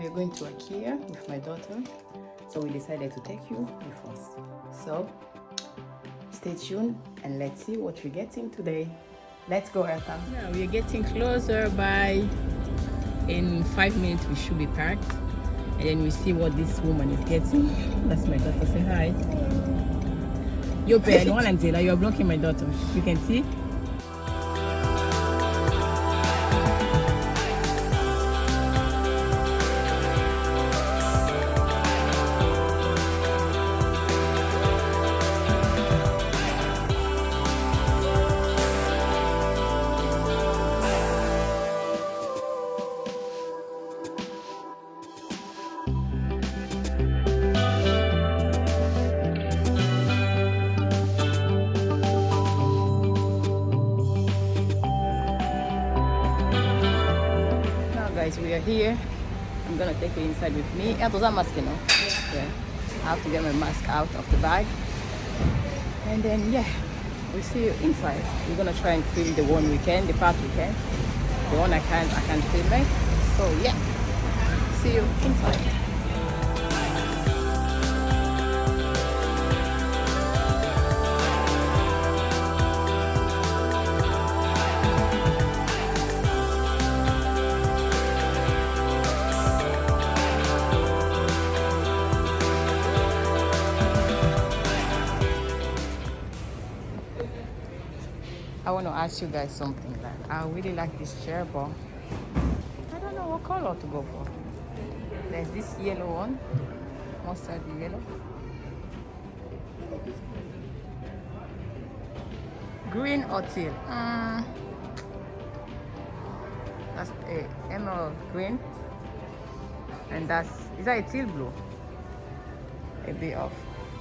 we're going to IKEA with my daughter, so we decided to take you with us. So stay tuned and let's see what we're getting today. Let's go, Ertan. Yeah, we're getting closer. By in 5 minutes we should be parked, and then we see what this woman is getting. That's my daughter. Say hi. Yo, you're blocking my daughter. You can see. Guys, we are here. I'm gonna take you inside with me. Yeah, those are mask, you know. Yeah. I have to get my mask out of the bag, and then yeah, we'll see you inside. We're gonna try and film the one we can, the part we can. The one I can't film it. So yeah, see you inside. I want to ask you guys something. Like, I really like this chair, but I don't know what color to go for. There's this yellow one, mustard yellow, green or teal. That's a emerald green, and is that a teal blue? A bit off.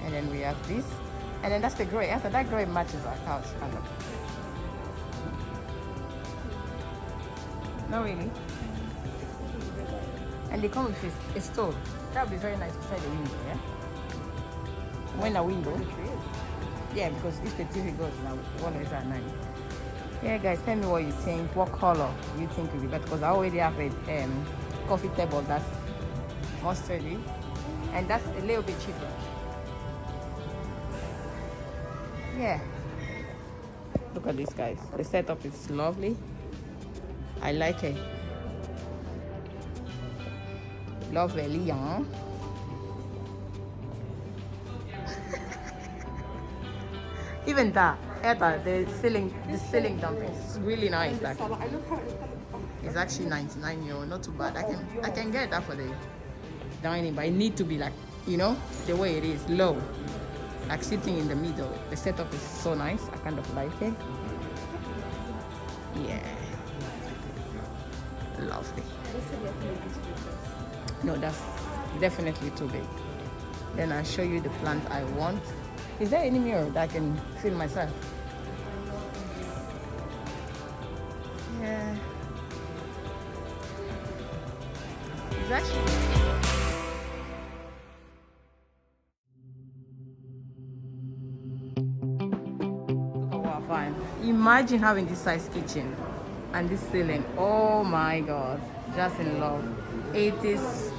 And then we have this, and then that's the gray. After that, gray matches our couch kind of. Not really. And they come with a stove. That would be very nice beside the window, yeah? When a window. Yeah, because if the TV goes now, one is at night. Yeah, guys, tell me what you think. What color you think will be better? Because I already have a coffee table that's mustardy, and that's a little bit cheaper. Yeah. Look at this, guys. The setup is lovely. I like it. Lovely, huh? Even that, the ceiling dumping is really nice. Like, it's actually 99 euro, not too bad. I can get that for the dining, but it need to be like, you know, the way it is, low, like sitting in the middle. The setup is so nice. I kind of like it. Yeah. Lovely. No, that's definitely too big. Then I'll show you the plant I want. Is there any mirror that I can film myself? Yeah. It's actually... Oh, wow, fine. Imagine having this size kitchen. And this ceiling, oh my god, just in love. It is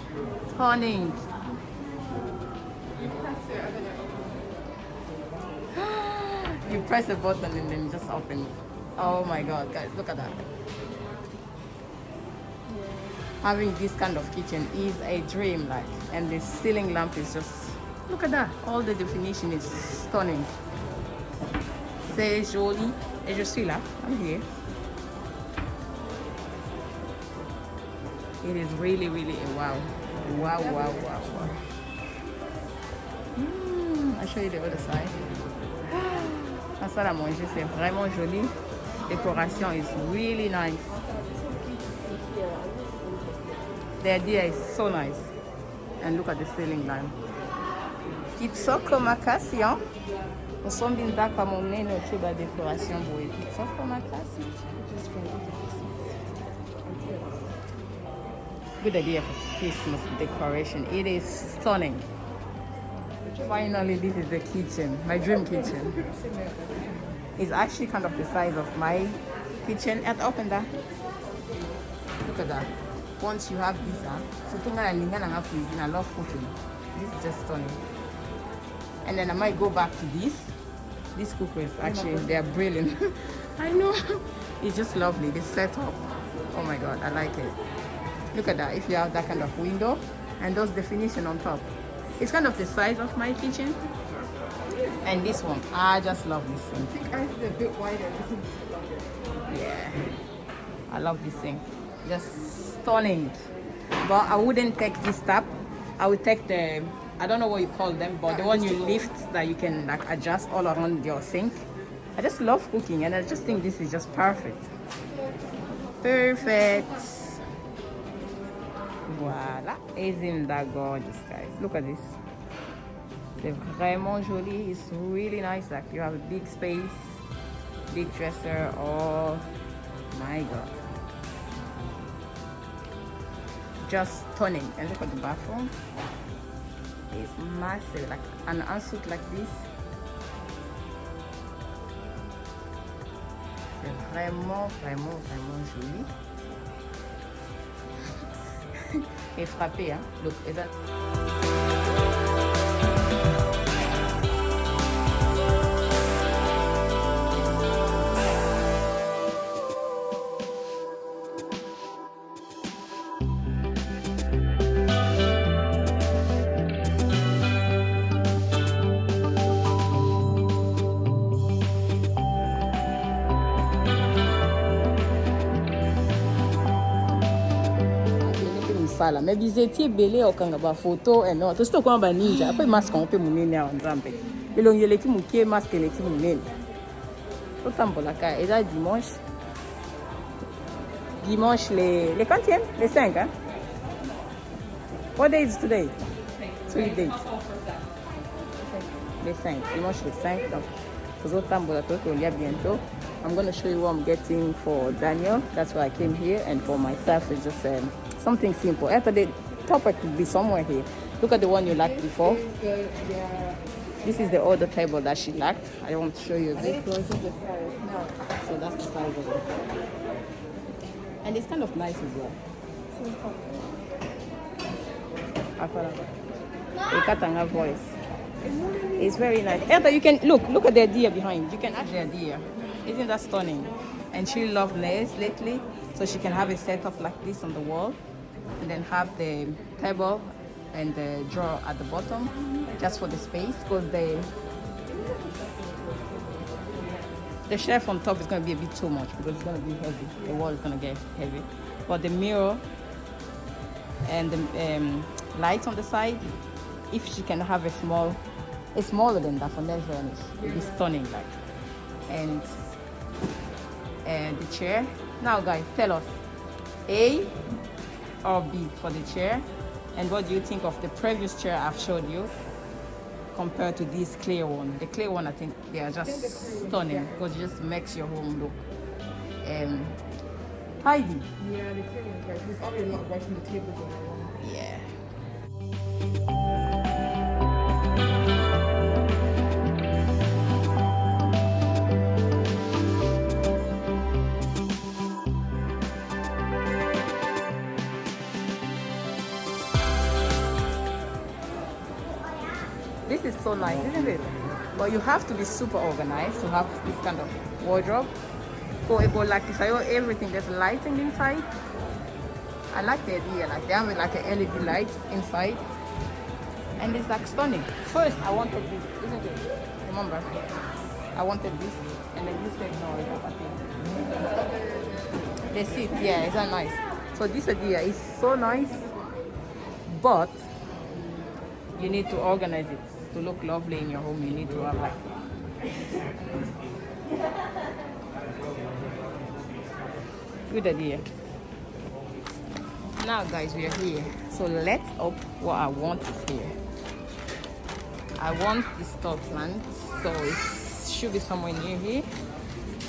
stunning. You press a button and then just open it. Oh my god, guys, look at that. Having this kind of kitchen is a dream, like, and the ceiling lamp is just, look at that. All the definition is stunning. C'est joli. Et je suis là, I'm here. It is really, really a wow. Wow, wow, wow, wow. I'll show you the other side. La salle à manger, c'est vraiment joli. Décoration is really nice. The idea is so nice. And look at the ceiling lamp. Kitsoko makasi, hein? Usombinza kama unene tu ba decoration boy. Kitsoko makasi. Good idea for Christmas decoration. It is stunning. Finally, this is the kitchen, my dream kitchen. It's actually kind of the size of my kitchen. And open that. Look at that. once you have this, I love cooking. This is just stunning. And then I might go back to this. These cookers, actually, they are brilliant. I know. It's just lovely. The setup. Oh my God, I like it. Look at that. If you have that kind of window and those definition on top. It's kind of the size of my kitchen. And this one, I just love this thing. I think ours is a bit wider. This is Yeah, I love this thing. Just stunning. But I wouldn't take this tap. I would take the, I don't know what you call them, but the one you lift that you can like adjust all around your sink. I just love cooking and I just think this is just perfect. Perfect. Voila. Isn't that gorgeous, guys? Look at this. C'est vraiment joli. It's really nice. Like you have a big space, big dresser. Oh my God. Just stunning. And look at the bathroom. It's massive. Like an ensuite like this. C'est vraiment, vraiment, vraiment joli. Et frappé, hein? Look, is that? Fala mais bizetier belé okanga ba photo et non to sto kwa ba ninja après masque on peut munene a nzambe belongi leki mukie masque leki munene to tambola ka et là dimanche les quantième les 5 hein. What day is today? 3 days. Les 5 dimanche les 5 donc to tambola to bientôt. I'm going to show you what I'm getting for Daniel. That's why I came here, and for myself it's just something simple. After the topic could be somewhere here. Look at the one you liked before. This is the other table that she liked. I want to show you a bit. So that's the size of it. And it's kind of nice as well. Ekatanga voice. It's very nice. Elta, you can look at the idea behind. You can add the idea. Isn't that stunning? And she loves nails lately, so she can have it set up like this on the wall, and then have the table and the drawer at the bottom, just for the space. Because the shelf on top is going to be a bit too much because it's going to be heavy. The wall is going to get heavy. But the mirror and the light on the side, if she can have a smaller than that for nail varnish, it'll be stunning, like. And the chair. Now guys, tell us A or B for the chair, and what do you think of the previous chair I've showed you compared to this clear one? The clear one, I think they are just stunning because it just makes your home look tidy. Yeah, the clear one's right. There's already a lot right from the table going on. Yeah. This is so nice, isn't it? But you have to be super organized to have this kind of wardrobe. Go like this. I everything. There's lighting inside. I like the idea. Like they have like an LED light inside, and it's like stunning. First, I wanted this, isn't it? Remember, I wanted this, and then you said no. It's not the seat, yeah, it's not nice. So this idea is so nice, but you need to organize it to look lovely in your home. You need to have like good idea. Now guys, we are here, so let's up what I want is here. I want this top plant, so it should be somewhere near here.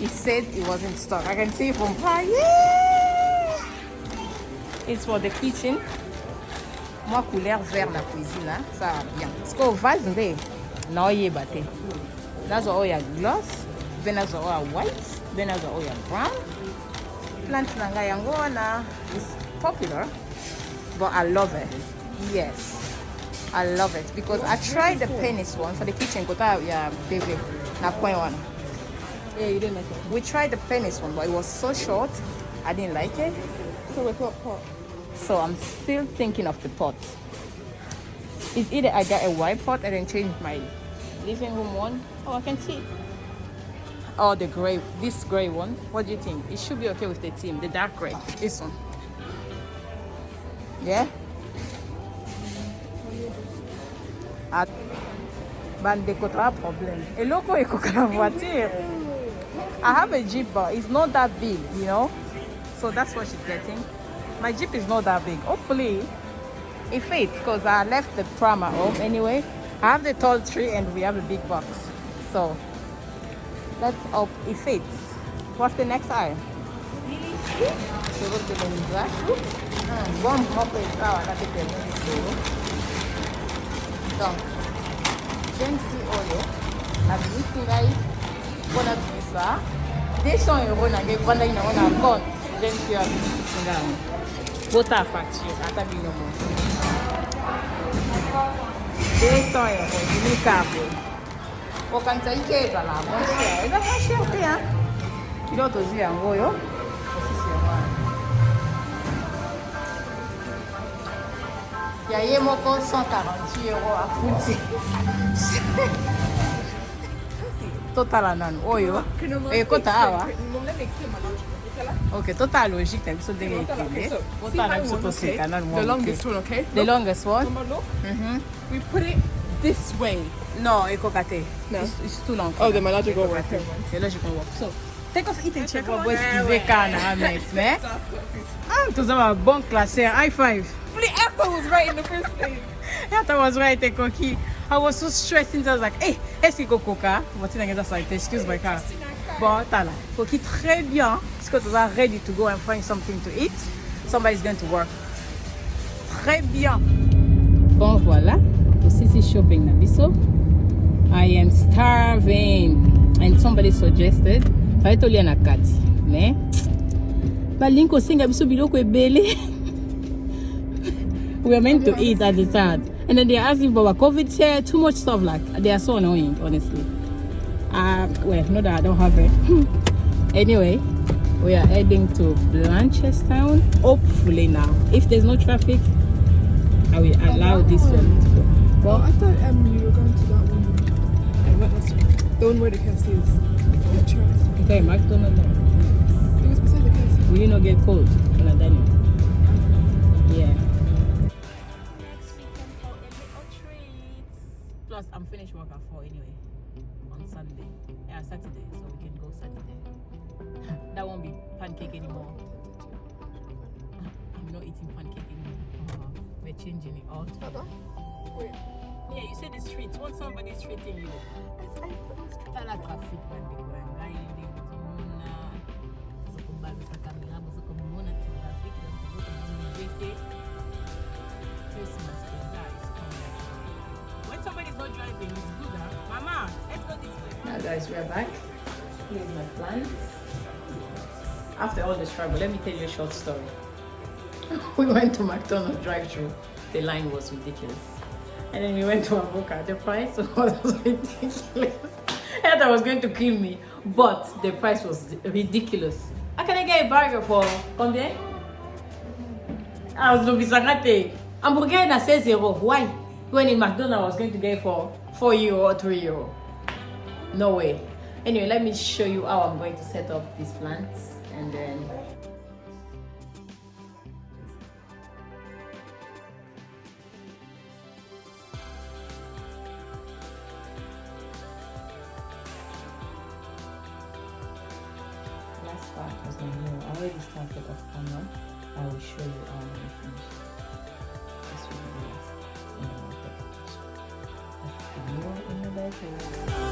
It said it wasn't stock. I can see it from far. Yeah! It's for the kitchen. Moi, couleur vert la cuisine, hein? Ça va bien. Parce qu'au vase, no ye bate. Nazo oya gloss, benazo oya white, benazo oya brown. Plant nanga yango na is popular, but I love it. Yes, I love it because I tried the penis one for the kitchen. Yeah, baby, na point one. Yeah, you didn't like it. We tried the penis one, but it was so short. I didn't like it. So wait, what pot? So I'm still thinking of the pot. It's either I get a white pot and then change my living room one. Oh, I can see. Or the gray, this gray one. What do you think? It should be okay with the theme, the dark gray. This one. Yeah? Problem. I have a Jeep, but it's not that big, you know? So that's what she's getting. My Jeep is not that big. Hopefully, it fits because I left the pram at home anyway. I have the tall tree and we have a big box. So, let's hope it fits. What's the next aisle? Bon, donc, Jensi Oyo, Abisirai, Bonabisa, 200 euros na gevanda ina wana compte. Jensi Abisirai. Bota facture, atabino mo. 200 euros, ni cabo. O kanza ikeza la, bon cher. Eza pas cher te, hein? Piloto zi yango yo. Il y a eu 148 euros à foutre. Total anan. Oyo. Et kota awa. Okay, total logique. T'as vu ça derrière écrit. The longest one, okay? The longest one. Look. We put it this way. No, ekokate. No. It's too long. Oh, then my logic won't work. The logic won't work. So, take us eat and check what boys is kana Ahmed, né? Ah, tu zama bon classeur. High five. Apple was right in the first place. Yeah, that was right, Koki. I was so stressed since I was like, hey, est-ce qu'il y a coca? Excuse my car. Bon, tala. Koki, très bien. Parce que tu vas ready to go and find something to eat. Somebody's going to work. Très bien. Bon, voilà. This is shopping na biso. I am starving. And somebody suggested, fallait tolier na kati. Mais, balinko singa biso biloko ebele. We were meant to eat at the start, and then they're asking for COVID here, too much stuff. Like, they are so annoying, honestly. Well, not that I don't have it. Anyway, we are heading to Blanchestown. Hopefully now, if there's no traffic, I will allow this one to go. Well, I thought you were going to that one. The one where the KFC is. Okay, McDonald's. It was beside the KFC. Will you not get cold when I'm done? Yeah. Plus, I'm finished work at 4 anyway. On Sunday. Yeah, Saturday. So we can go Saturday. That won't be pancake anymore. I'm not eating pancake anymore. We're changing it all. Wait. Yeah, you said the streets. Want somebody treating you? T'as la trafic, man. When somebody's not driving, it's good, huh? Mama, let's go this way. Now guys, we're back. Here's my plans. After all the struggle, let me tell you a short story. We went to McDonald's drive-thru. The line was ridiculous. And then we went to Avoca. The price was ridiculous. I thought it was going to kill me. But the price was ridiculous. How can I get a burger for combien? I was looking at it. Hamburger na 16 euros. Why? When in McDonald's I was going to get for 4 euro or 3 euro. No way. Anyway, let me show you how I'm going to set up these plants and then last part was my nail. I already started off camera. I will show you how I'm going to finish. This will be the last in the market. That's the nail in the bedroom.